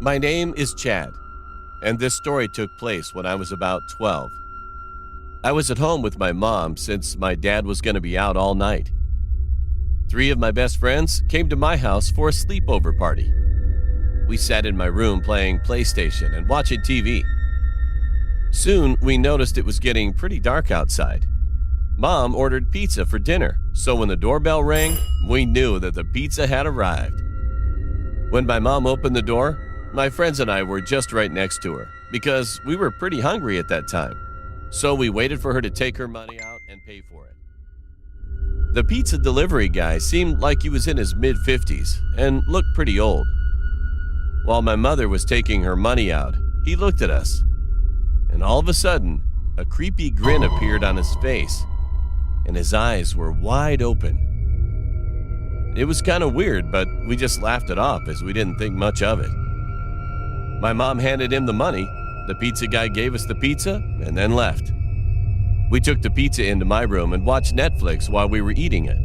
My name is Chad, and this story took place when I was about 12. I was at home with my mom since my dad was going to be out all night. 3 of my best friends came to my house for a sleepover party. We sat in my room playing PlayStation and watching TV. Soon, we noticed it was getting pretty dark outside. Mom ordered pizza for dinner, so when the doorbell rang, we knew that the pizza had arrived. When my mom opened the door, my friends and I were just right next to her because we were pretty hungry at that time. So we waited for her to take her money out and pay for it. The pizza delivery guy seemed like he was in his mid-50s and looked pretty old. While my mother was taking her money out, he looked at us. And all of a sudden, a creepy grin appeared on his face, and his eyes were wide open. It was kind of weird, but we just laughed it off as we didn't think much of it. My mom handed him the money, the pizza guy gave us the pizza, and then left. We took the pizza into my room and watched Netflix while we were eating it.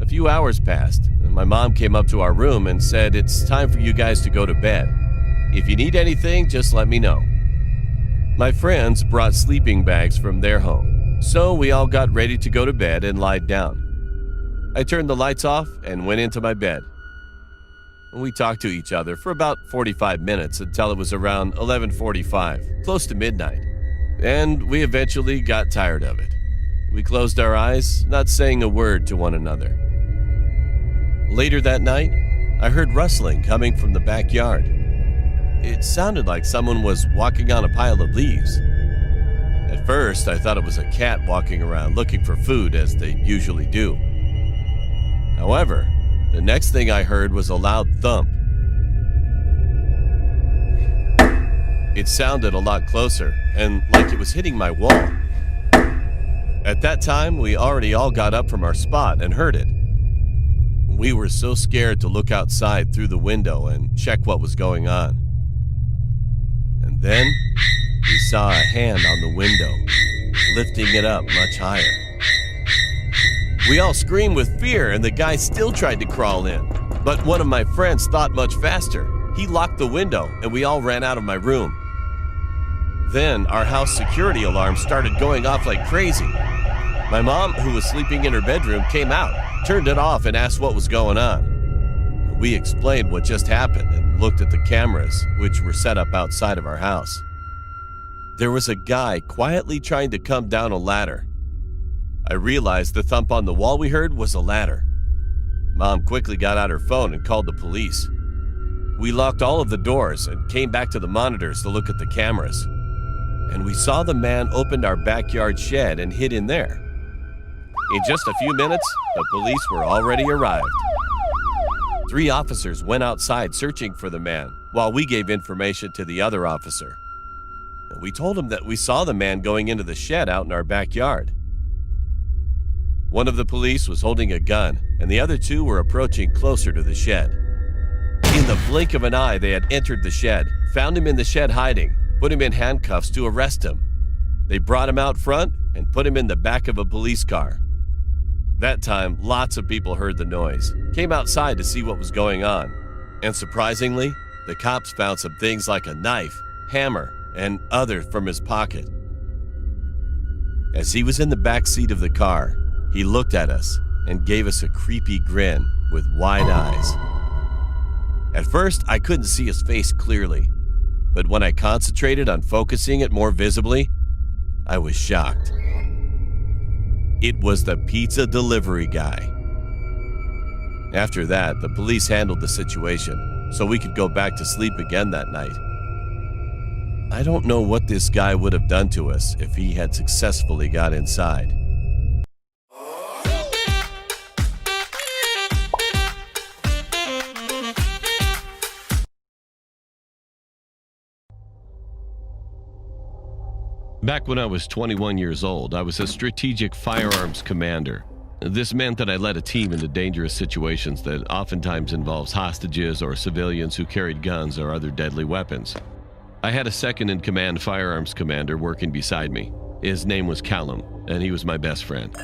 A few hours passed, and my mom came up to our room and said, "It's time for you guys to go to bed. If you need anything, just let me know." My friends brought sleeping bags from their home, so we all got ready to go to bed and lied down. I turned the lights off and went into my bed. We talked to each other for about 45 minutes until it was around 11:45, close to midnight, and we eventually got tired of it. We closed our eyes, not saying a word to one another. Later that night, I heard rustling coming from the backyard. It sounded like someone was walking on a pile of leaves. At first, I thought it was a cat walking around looking for food as they usually do. However, the next thing I heard was a loud thump. It sounded a lot closer and like it was hitting my wall. At that time, we already all got up from our spot and heard it. We were so scared to look outside through the window and check what was going on. And then we saw a hand on the window, lifting it up much higher. We all screamed with fear, and the guy still tried to crawl in. But one of my friends thought much faster. He locked the window, and we all ran out of my room. Then our house security alarm started going off like crazy. My mom, who was sleeping in her bedroom, came out, turned it off, and asked what was going on. We explained what just happened and looked at the cameras, which were set up outside of our house. There was a guy quietly trying to come down a ladder. I realized the thump on the wall we heard was a ladder. Mom quickly got out her phone and called the police. We locked all of the doors and came back to the monitors to look at the cameras. And we saw the man opened our backyard shed and hid in there. In just a few minutes, the police were already arrived. 3 officers went outside searching for the man while we gave information to the other officer. We told him that we saw the man going into the shed out in our backyard. One of the police was holding a gun, and the other 2 were approaching closer to the shed. In the blink of an eye, they had entered the shed, found him in the shed hiding, put him in handcuffs to arrest him. They brought him out front and put him in the back of a police car. That time, lots of people heard the noise, came outside to see what was going on, and surprisingly, the cops found some things like a knife, hammer, and other from his pocket. As he was in the back seat of the car, he looked at us and gave us a creepy grin with wide eyes. At first, I couldn't see his face clearly, but when I concentrated on focusing it more visibly, I was shocked. It was the pizza delivery guy. After that, the police handled the situation so we could go back to sleep again that night. I don't know what this guy would have done to us if he had successfully got inside. Back when I was 21 years old, I was a strategic firearms commander. This meant that I led a team into dangerous situations that oftentimes involves hostages or civilians who carried guns or other deadly weapons. I had a second-in-command firearms commander working beside me. His name was Callum, and he was my best friend.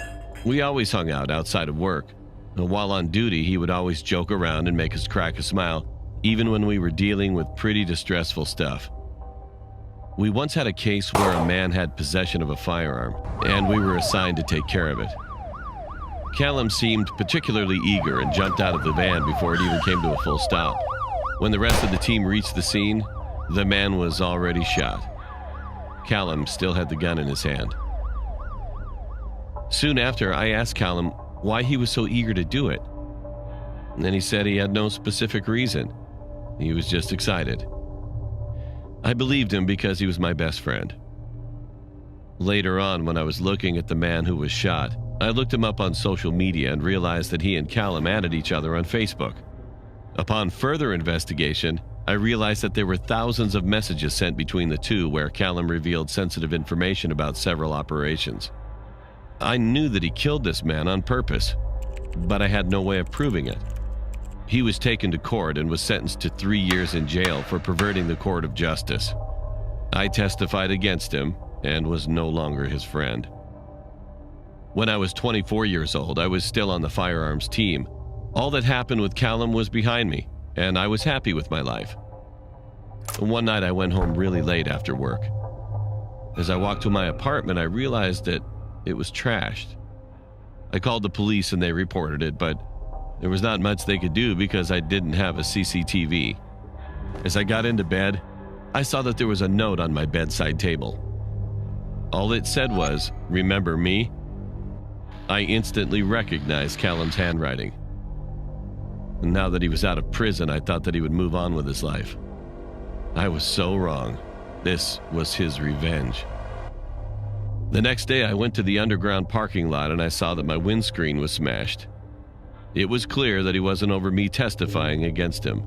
We always hung out outside of work. While on duty, he would always joke around and make us crack a smile, even when we were dealing with pretty distressful stuff. We once had a case where a man had possession of a firearm, and we were assigned to take care of it. Callum seemed particularly eager and jumped out of the van before it even came to a full stop. When the rest of the team reached the scene, the man was already shot. Callum still had the gun in his hand. Soon after, I asked Callum why he was so eager to do it. And then he said he had no specific reason. He was just excited. I believed him because he was my best friend. Later on, when I was looking at the man who was shot, I looked him up on social media and realized that he and Callum added each other on Facebook. Upon further investigation, I realized that there were thousands of messages sent between the two where Callum revealed sensitive information about several operations. I knew that he killed this man on purpose, but I had no way of proving it. He was taken to court and was sentenced to 3 years in jail for perverting the court of justice. I testified against him and was no longer his friend. When I was 24 years old, I was still on the firearms team. All that happened with Callum was behind me, and I was happy with my life. One night I went home really late after work. As I walked to my apartment, I realized that it was trashed. I called the police and they reported it, but there was not much they could do because I didn't have a CCTV. As I got into bed, I saw that there was a note on my bedside table. All it said was, "Remember me?" I instantly recognized Callum's handwriting. And now that he was out of prison, I thought that he would move on with his life. I was so wrong. This was his revenge. The next day, I went to the underground parking lot and I saw that my windscreen was smashed. It was clear that he wasn't over me testifying against him.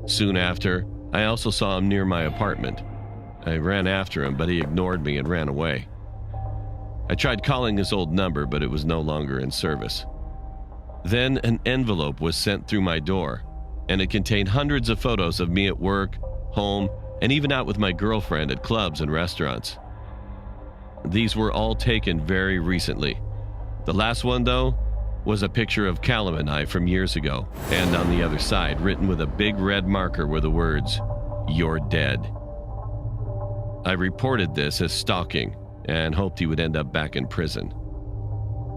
Soon after, I also saw him near my apartment. I ran after him, but he ignored me and ran away. I tried calling his old number, but it was no longer in service. Then an envelope was sent through my door, and it contained hundreds of photos of me at work, home, and even out with my girlfriend at clubs and restaurants. These were all taken very recently. The last one, though, was a picture of Callum and I from years ago, and on the other side, written with a big red marker, were the words, "You're dead." I reported this as stalking and hoped he would end up back in prison.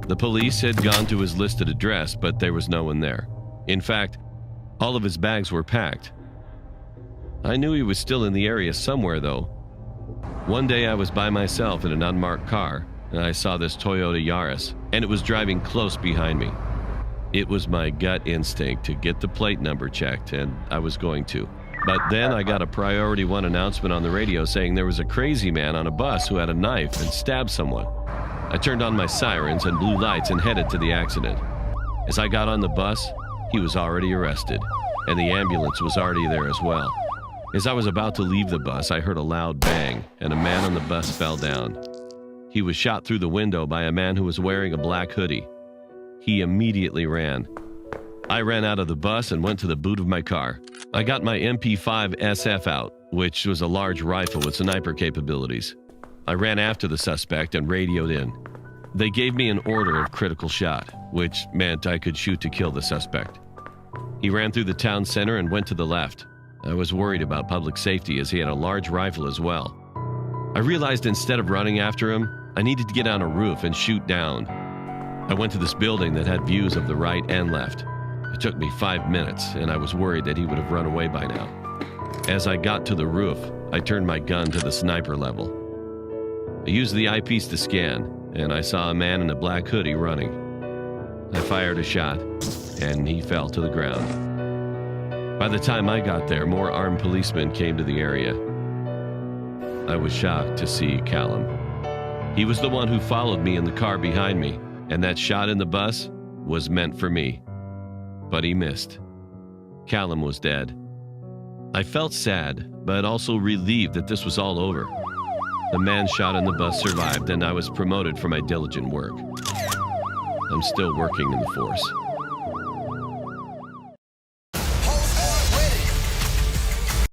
The police had gone to his listed address, but there was no one there. In fact, all of his bags were packed. I knew he was still in the area somewhere, though. One day I was by myself in an unmarked car, and I saw this Toyota Yaris, and it was driving close behind me. It was my gut instinct to get the plate number checked, and I was going to. But then I got a Priority One announcement on the radio saying there was a crazy man on a bus who had a knife and stabbed someone. I turned on my sirens and blue lights and headed to the accident. As I got on the bus, he was already arrested, and the ambulance was already there as well. As I was about to leave the bus, I heard a loud bang, and a man on the bus fell down. He was shot through the window by a man who was wearing a black hoodie. He immediately ran. I ran out of the bus and went to the boot of my car. I got my MP5 SF out, which was a large rifle with sniper capabilities. I ran after the suspect and radioed in. They gave me an order of critical shot, which meant I could shoot to kill the suspect. He ran through the town center and went to the left. I was worried about public safety as he had a large rifle as well. I realized instead of running after him, I needed to get on a roof and shoot down. I went to this building that had views of the right and left. It took me 5 minutes, and I was worried that he would have run away by now. As I got to the roof, I turned my gun to the sniper level. I used the eyepiece to scan, and I saw a man in a black hoodie running. I fired a shot, and he fell to the ground. By the time I got there, more armed policemen came to the area. I was shocked to see Callum. He was the one who followed me in the car behind me, and that shot in the bus was meant for me. But he missed. Callum was dead. I felt sad, but also relieved that this was all over. The man shot in the bus survived, and I was promoted for my diligent work. I'm still working in the force.